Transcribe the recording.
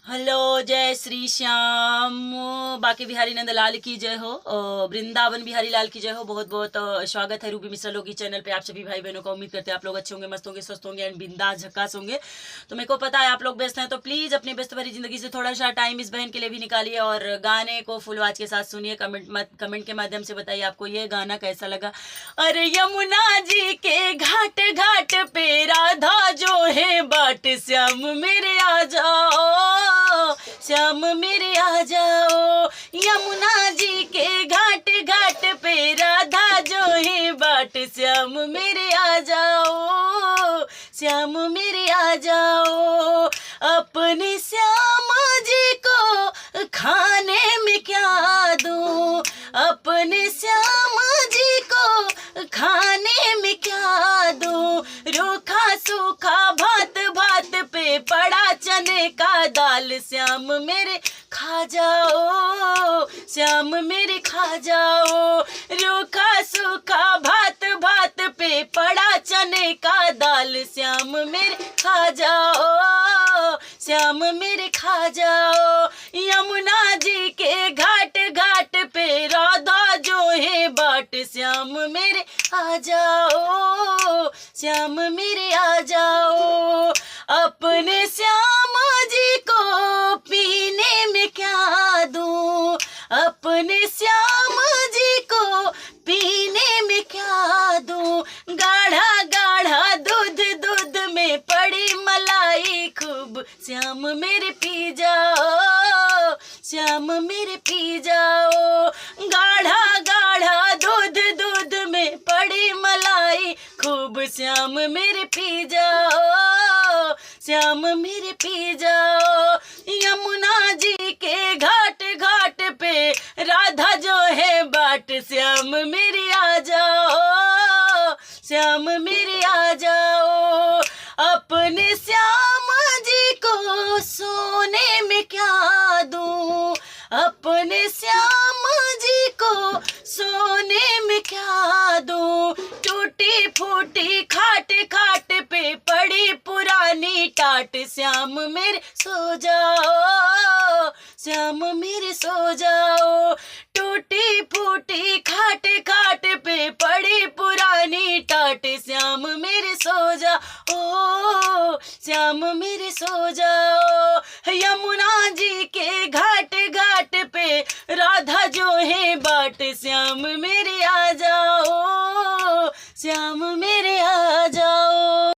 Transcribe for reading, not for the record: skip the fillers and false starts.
Hello, जय श्री श्याम। बाके बिहारी नंदलाल की जय हो, वृंदावन बिहारी लाल की जय हो। बहुत बहुत स्वागत है रूबी मिश्रा लोगी चैनल पे आप सभी भाई बहनों का। उम्मीद करते हैं आप लोग अच्छे होंगे, मस्त होंगे, स्वस्थ होंगे एंड बिंदास झक्कास होंगे। तो मेरे को पता है आप लोग व्यस्त हैं, तो प्लीज अपनी व्यस्त भरी जिंदगी से थोड़ा सा टाइम इस बहन के लिए भी निकालिए और गाने को फुल आवाज के साथ सुनिए। कमेंट के माध्यम से बताइए आपको ये गाना कैसा लगा। अरे यमुना जी के घाट घाट पे राधा जो है बाट, श्याम मेरे आ जाओ, श्याम मेरे आ जाओ। यमुना जी के घाट घाट पे राधा जो है बाट, श्याम मेरे आ जाओ, श्याम मेरे आ जाओ। अपने श्याम जी को खाने में क्या दूं, अपने श्याम जी को खाने में क्या दूं। रूखा सूखा भात भात पे पड़ा चने का दाल, श्याम मेरे खा जाओ, श्याम मेरे खा जाओ। रूखा सूखा भात भात पे पड़ा चने का दाल, श्याम मेरे खा जाओ, श्याम मेरे खा जाओ। यमुना जी के घाट घाट पे राधा जो है बाट, श्याम मेरे आ जाओ, श्याम मेरे आ जाओ। अपने श्याम जी को पीने में क्या दूं, अपने श्याम जी को पीने में क्या दूं। गाढ़ा गाढ़ा दूध दूध में पड़ी मलाई खूब, श्याम मेरे पी जाओ, श्याम मेरे पी जाओ। गाढ़ा गाढ़ा दूध दूध में पड़ी मलाई खूब, श्याम मेरे पी जाओ, श्याम मेरे पी जाओ। यमुना जी के घाट घाट पे राधा जो है बाट, श्याम मेरे आ जाओ, श्याम मेरे आ जाओ। अपने श्याम जी को सोने में क्या दूं, अपने श्याम जी को सोने में क्या दूं। टूटी फूटी खाट खाट पे पड़ी पुरानी टाट, श्याम मेरे सो जाओ, श्याम मेरे सो जाओ। टूटी फूटी खाट खाट पे पड़ी पुरानी टाट, श्याम मेरे सो जाओ, श्याम मेरे सो जाओ। यमुना जी के घाट घाट पे राधा जो है बाट, श्याम मेरे आ जाओ, श्याम मेरे आ जाओ।